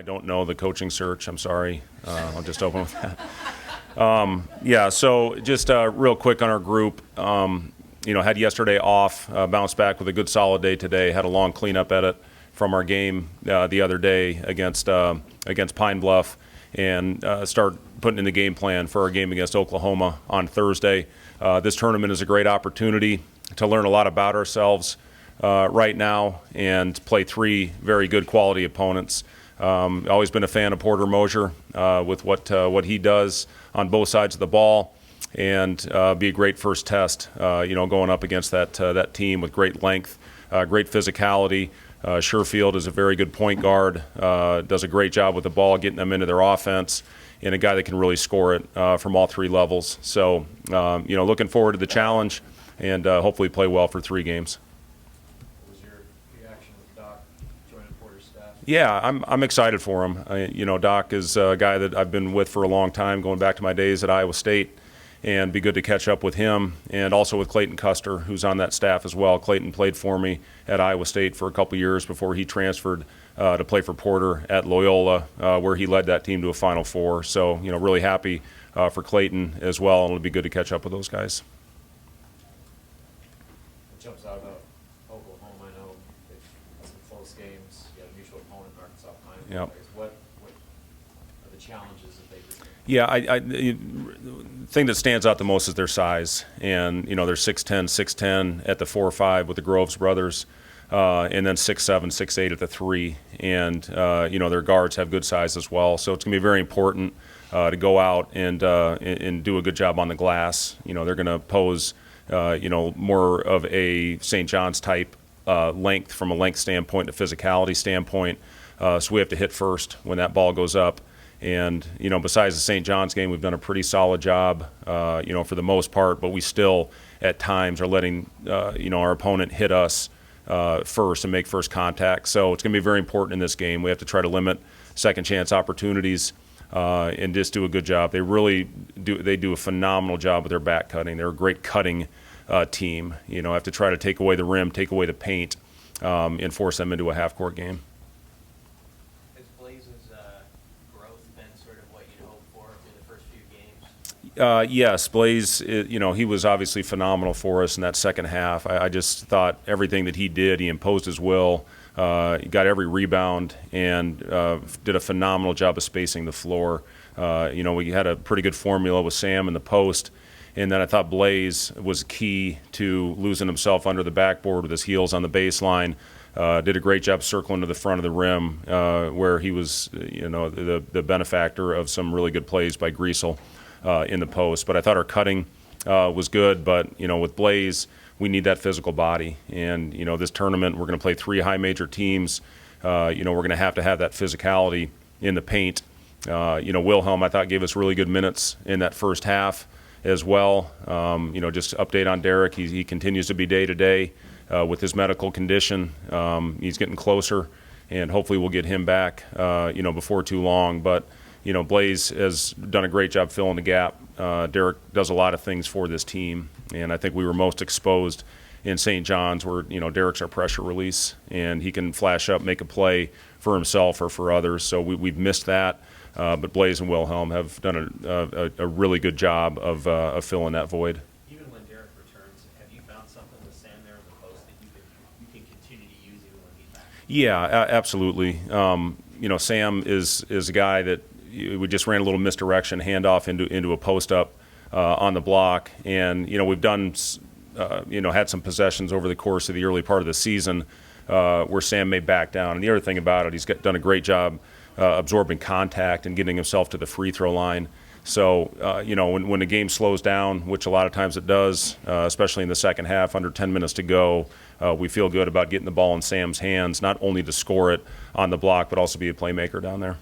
I don't know the coaching search. I'm sorry. I'll just open with that. Yeah, so just real quick on our group. Had yesterday off, bounced back with a good solid day today, had a long cleanup edit from our game the other day against Pine Bluff, and start putting in the game plan for our game against Oklahoma on Thursday. This tournament is a great opportunity to learn a lot about ourselves right now and play three very good quality opponents. Always been a fan of Porter Mosier with what he does on both sides of the ball, and be a great first test, going up against that team with great length, great physicality. Sherfield is a very good point guard, does a great job with the ball, getting them into their offense, and a guy that can really score it from all three levels. So, looking forward to the challenge and hopefully play well for 3 games. What was your reaction with Doc joining Porter's staff? Yeah, I'm excited for him. Doc is a guy that I've been with for a long time, going back to my days at Iowa State, and be good to catch up with him, and also with Clayton Custer, who's on that staff as well. Clayton played for me at Iowa State for a couple years before he transferred to play for Porter at Loyola, where he led that team to a Final Four. So, really happy for Clayton as well, and it'll be good to catch up with those guys. What jumps out about Oklahoma? I know they've had some close games. You had a mutual opponent, Arkansas Pine Bluff. Yep. What are the challenges that they present? Yeah, the thing that stands out the most is their size, and they're 6'10", 6'10" at the 4-5 with the Groves brothers, and then 6'7", 6'8" at the 3, and their guards have good size as well. So it's going to be very important to go out and do a good job on the glass. They're going to pose more of a St. John's type length from a length standpoint, a physicality standpoint. So we have to hit first when that ball goes up. And, besides the St. John's game, we've done a pretty solid job, for the most part, but we still at times are letting, our opponent hit us first and make first contact. So it's going to be very important in this game. We have to try to limit second chance opportunities and just do a good job. They really do a phenomenal job with their back cutting. They're a great cutting team. Have to try to take away the rim, take away the paint, and force them into a half-court game. Yes, Blaze, he was obviously phenomenal for us in that second half. I just thought everything that he did, he imposed his will, he got every rebound, and did a phenomenal job of spacing the floor. We had a pretty good formula with Sam in the post, and then I thought Blaze was key to losing himself under the backboard with his heels on the baseline. Did a great job circling to the front of the rim, where he was, the benefactor of some really good plays by Griesel in the post. But I thought our cutting was good, but with Blaze, we need that physical body, and this tournament we're going to play 3 high major teams. We're going to have that physicality in the paint. Wilhelm, I thought, gave us really good minutes in that first half as well. Just update on Derek, he continues to be day to day with his medical condition. He's getting closer, and hopefully we'll get him back before too long. But Blaze has done a great job filling the gap. Derek does a lot of things for this team, and I think we were most exposed in St. John's, where Derek's our pressure release, and he can flash up, make a play for himself or for others. So we've missed that, but Blaze and Wilhelm have done a really good job of filling that void. Even when Derek returns, have you found something with Sam there in the post that you can continue to use even when he's back? Yeah, absolutely. Sam is a guy that we just ran a little misdirection handoff into a post up on the block, and we've done had some possessions over the course of the early part of the season where Sam may back down. And the other thing about it, he's done a great job absorbing contact and getting himself to the free throw line. So when the game slows down, which a lot of times it does, especially in the second half, under 10 minutes to go, we feel good about getting the ball in Sam's hands, not only to score it on the block, but also be a playmaker down there.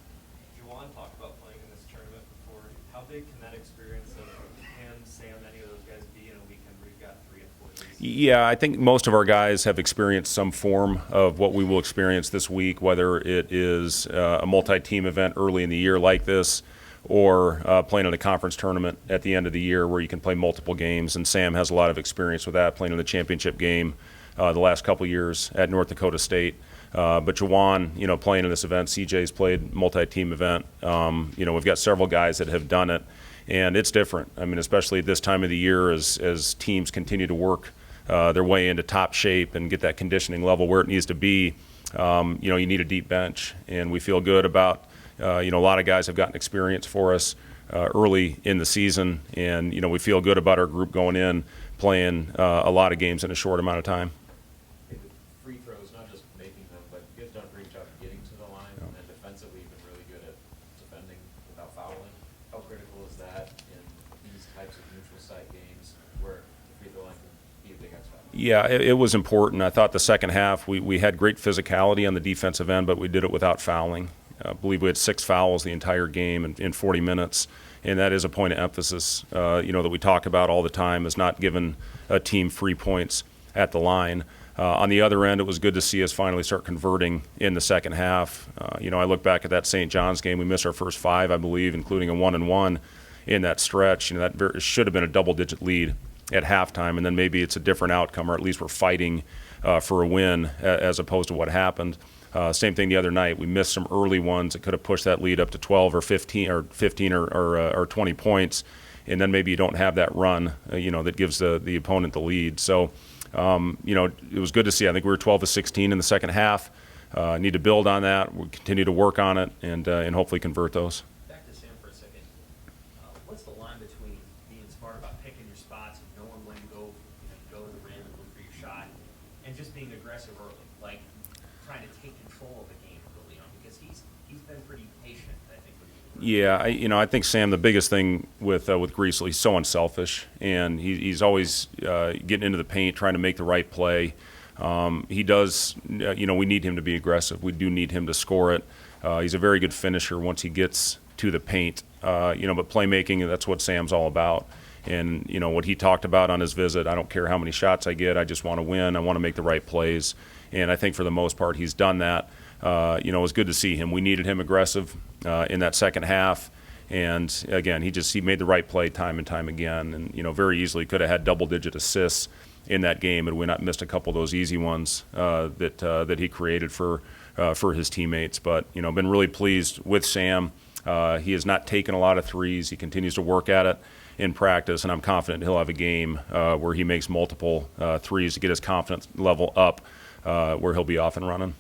Yeah, I think most of our guys have experienced some form of what we will experience this week, whether it is a multi-team event early in the year like this, or playing in a conference tournament at the end of the year where you can play multiple games. And Sam has a lot of experience with that, playing in the championship game the last couple years at North Dakota State. But Jawan, playing in this event, CJ's played multi-team event. We've got several guys that have done it, and it's different. I mean, especially at this time of the year as teams continue to work their way into top shape and get that conditioning level where it needs to be. You need a deep bench, and we feel good about, a lot of guys have gotten experience for us early in the season, and, we feel good about our group going in, playing a lot of games in a short amount of time. Free throws, not just making them, but you guys done a great job getting to the line, and defensively you've been really good at defending without fouling. How critical is that in these types of neutral site games where the free throw line can be a big X factor? Yeah, it was important. I thought the second half we had great physicality on the defensive end, but we did it without fouling. I believe we had 6 fouls the entire game in 40 minutes, and that is a point of emphasis, that we talk about all the time, is not giving a team free points at the line. On the other end, it was good to see us finally start converting in the second half. I look back at that St. John's game. We missed our first 5, I believe, including a 1-and-1 in that stretch. That should have been a double-digit lead at halftime, and then maybe it's a different outcome, or at least we're fighting for a win as opposed to what happened. Same thing the other night. We missed some early ones that could have pushed that lead up to 12 or 15 or 20 points, and then maybe you don't have that run, that gives the opponent the lead. So, it was good to see. I think we were 12 of 16 in the second half. Need to build on that. We'll continue to work on it and hopefully convert those. Back to Sam for a second. What's the line between being smart about picking your spots and knowing when to go, go to the rim and look for your shot, and just being aggressive early, like trying to take control of the game early on? Because he's been pretty patient, I think, with you. Yeah, I think Sam, the biggest thing with Greasel, he's so unselfish, and he's always getting into the paint, trying to make the right play. He does, we need him to be aggressive. We do need him to score it. He's a very good finisher once he gets to the paint. But playmaking, that's what Sam's all about. And, what he talked about on his visit, I don't care how many shots I get, I just want to win. I want to make the right plays. And I think for the most part he's done that. It was good to see him. We needed him aggressive in that second half. And, again, he made the right play time and time again. And, very easily could have had double-digit assists in that game, and we not missed a couple of those easy ones that he created for his teammates. But been really pleased with Sam. He has not taken a lot of threes. He continues to work at it in practice, and I'm confident he'll have a game where he makes multiple threes to get his confidence level up, where he'll be off and running.